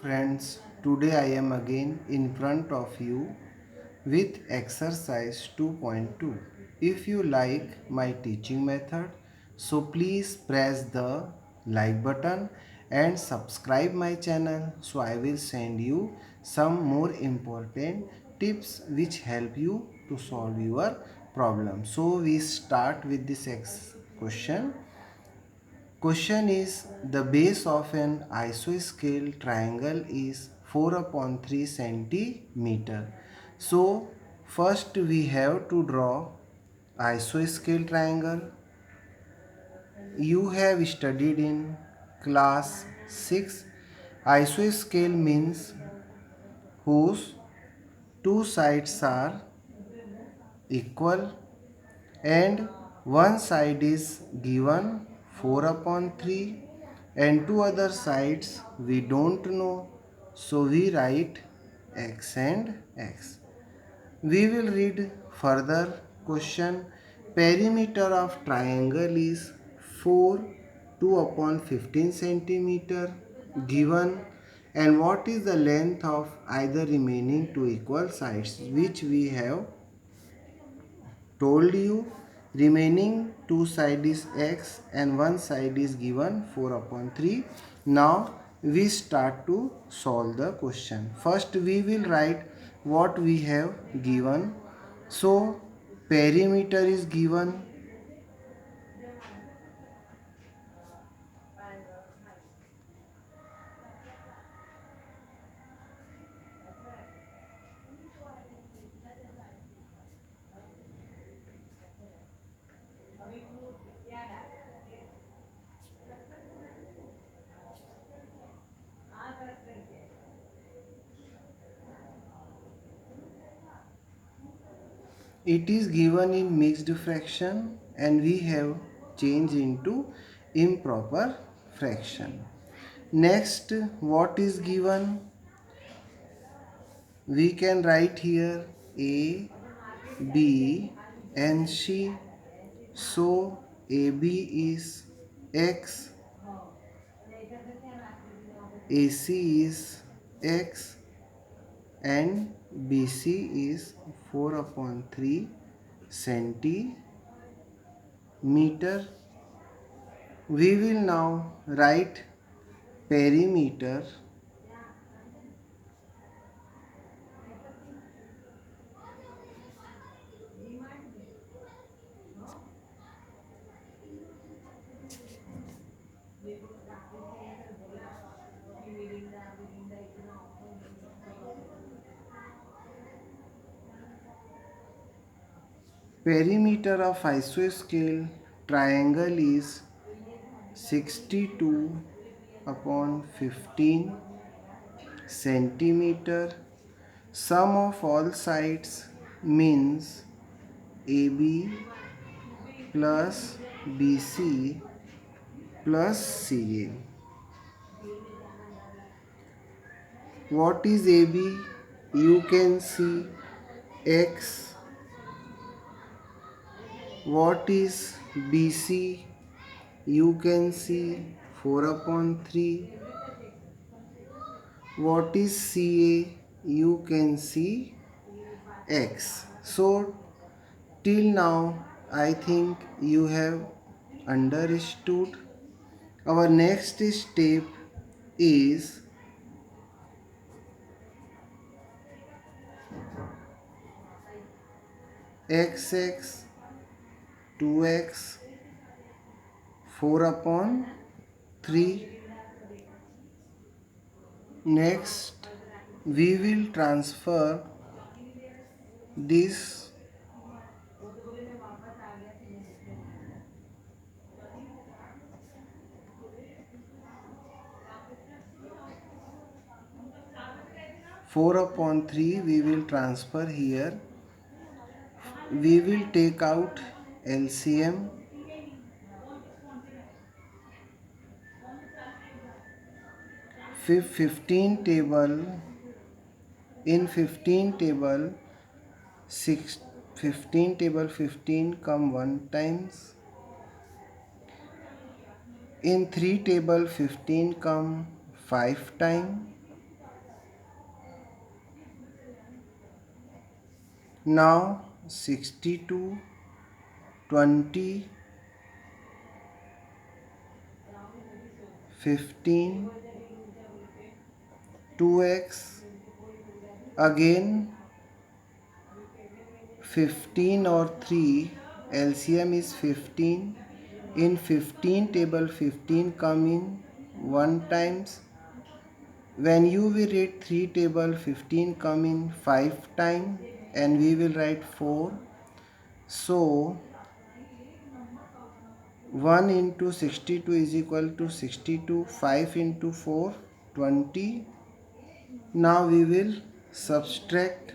Friends, today I am again in front of you with exercise 2.2. If you like my teaching method, so please press the like button and subscribe my channel so I will send you some more important tips which help you to solve your problem. So we start with this question. Question is, the base of an isosceles triangle is 4 upon 3 centimeter. So first we have to draw isosceles triangle. You have studied in class 6. Isosceles means whose two sides are equal and one side is given 4 upon 3 and two other sides we don't know, so we write x and x. We will read further question. Perimeter of triangle is 4 2 upon 15 centimeter given, and what is the length of either remaining two equal sides, which we have told you. Remaining two side is x and one side is given 4 upon 3. Now we start to solve the question. First we will write what we have given. So perimeter is given. It is given in mixed fraction and we have changed into improper fraction. Next, what is given? We can write here A, B and C. So AB is X, AC is X and BC is 4 upon 3 centimeter. We will now write perimeter. Perimeter of isosceles triangle is 62 upon 15 centimeter. Sum of all sides means AB plus BC plus CA. What is AB? You can see X. What is BC? You can see 4 upon 3. What is CA? You can see X. So till now I think you have understood. Our next step is XX 2x 4 upon 3. Next we will transfer this 4 upon 3 we will transfer here. We will take out LCM. 15 table, in 15 table 6, 15 table 15 come 1 times. In 3 table 15 come 5 times. Now 62, 20, 15, 2x, again 15 or 3, LCM is 15. In 15 table 15 come in 1 times. When you will read 3 table 15 come in 5 times and we will write 4. So 1 into 62 is equal to 62. 5 into 4, 20. Now we will subtract.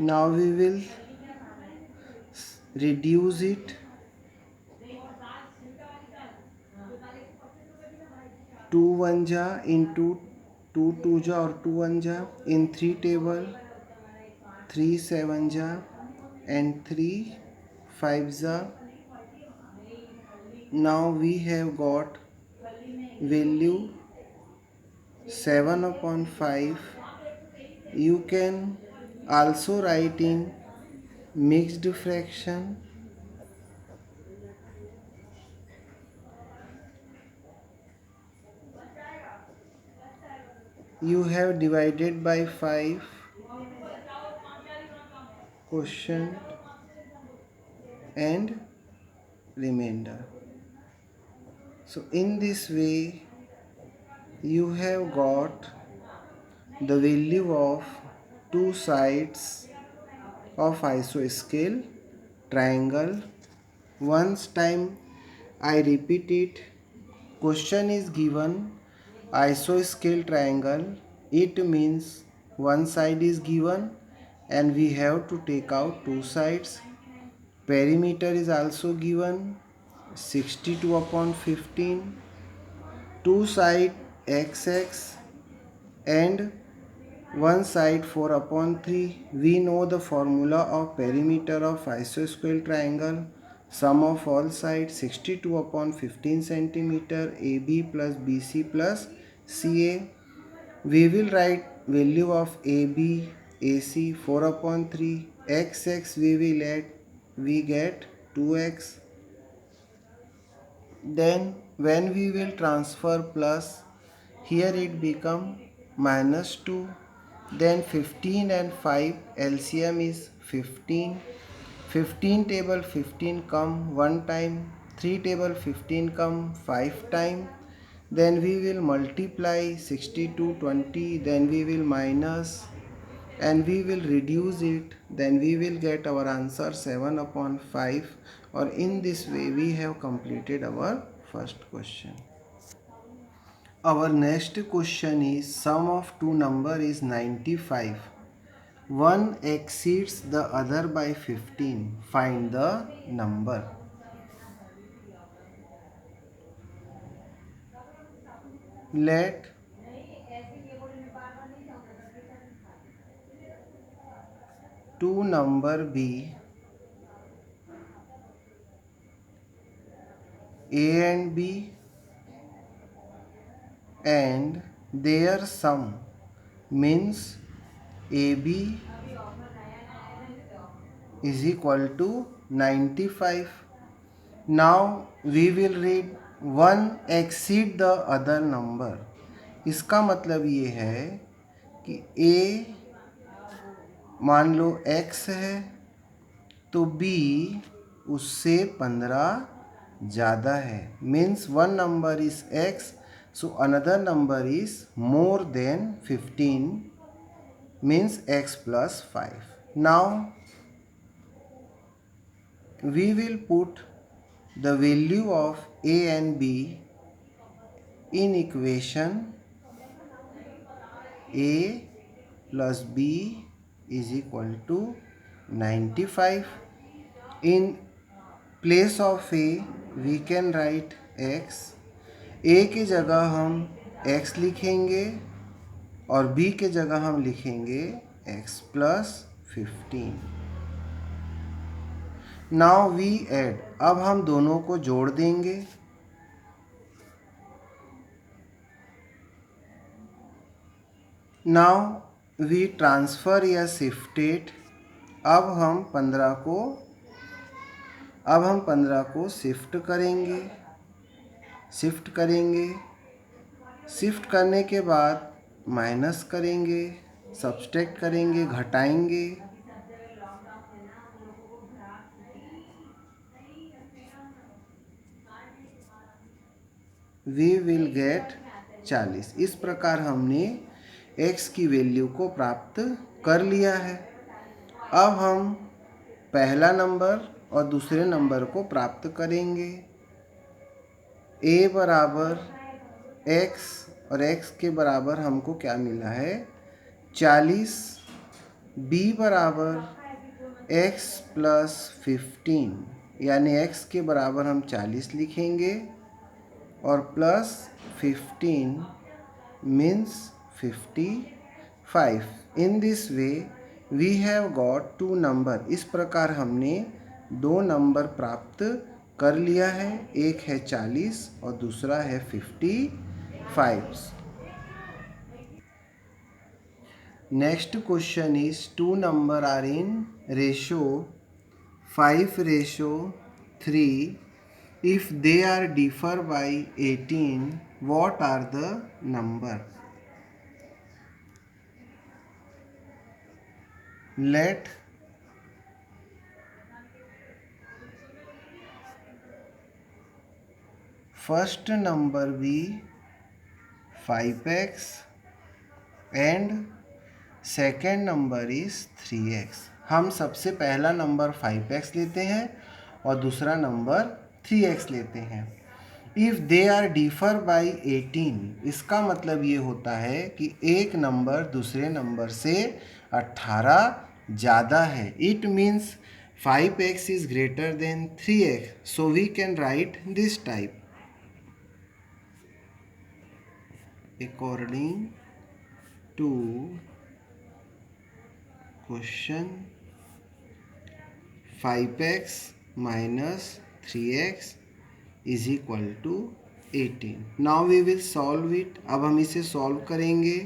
Now we will reduce it. 2 1 ja into 2 2 ja or 2 1 ja. In 3 table 3 7 ja and 3 5 ja. Now we have got value 7 upon 5. You can also write in mixed fraction. You have divided by 5 quotient and remainder. So in this way you have got the value of two sides of isoscale triangle. Once time I repeat it. Question is given isoscale triangle. It means one side is given and we have to take out two sides. Perimeter is also given 62 upon 15. Two side xx and one side 4 upon 3. We know the formula of perimeter of isosceles triangle. Sum of all sides 62 upon 15 centimeter. AB plus BC plus CA. We will write value of AB, AC 4 upon 3. XX we get 2x. Then when we will transfer plus, here it become minus 2. Then 15 and 5 LCM is 15. 15 table 15 come 1 time. 3 table 15 come 5 time. Then we will multiply 62 20. Then we will minus and we will reduce it. Then we will get our answer 7 upon 5. Or in this way we have completed our first question. Our next question is sum of two number is 95. One exceeds the other by 15. Find the number. Let two number be A and B and their sum means AB is equal to 95. Now we will read one exceed the other number. इसका मतलब ये है कि A मान लो X है तो B उससे 15 ज़्यादा है. Means one number is X, so another number is more than 15, means X plus 5. Now we will put the value of A and B in equation. A plus B is equal to 95. In place of A we can write X. A की जगह हम X लिखेंगे और B के जगह हम लिखेंगे X plus 15. Now we add, अब हम दोनों को जोड़ देंगे. नाउ वी ट्रांसफ़र या शिफ्टेड, अब हम 15 को शिफ्ट करेंगे. शिफ्ट करने के बाद माइनस करेंगे, सब्सट्रैक्ट करेंगे, घटाएंगे. We will get 40. इस प्रकार हमने x की वैल्यू को प्राप्त कर लिया है. अब हम पहला नंबर और दूसरे नंबर को प्राप्त करेंगे. a बराबर x और x के बराबर हमको क्या मिला है 40. b बराबर x प्लस 15, यानी x के बराबर हम 40 लिखेंगे और plus 15 means 55. In this way we have got 2 number. इस प्रकार हमने 2 नंबर प्राप्त कर लिया है. एक है 40 और दूसरा है 55. Next question is 2 number are in ratio 5:3. If they are differ by 18, what are the number? Let first number be 5x and second number is 3x. हम सबसे पहला नंबर 5x लेते हैं और दूसरा नंबर 3x लेते हैं. If they are differ by 18, इसका मतलब ये होता है कि एक नंबर दूसरे नंबर से 18 ज़्यादा है. It means 5x is greater than 3x. So we can write this type. According to question 5x minus 3x is equal to 18. Now we will solve it. अब हम इसे सॉल्व करेंगे.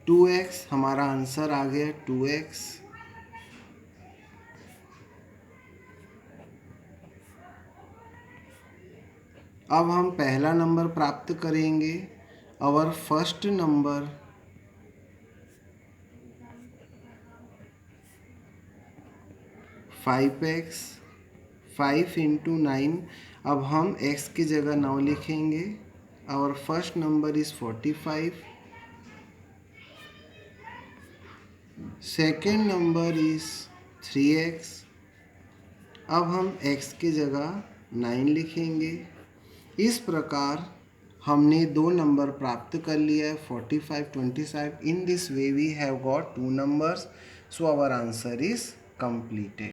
2x हमारा answer आ गया 2x. अब हम पहला number प्राप्त करेंगे. Our first number 5x. 5 into 9. अब हम x की जगह 9 लिखेंगे. Our first number is 45. Second number is 3x. अब हम x की जगह 9 लिखेंगे. इस प्रकार हमने 2 नंबर प्राप्त कर लिया है 45, 25. In this way we have got 2 numbers. So our answer is completed.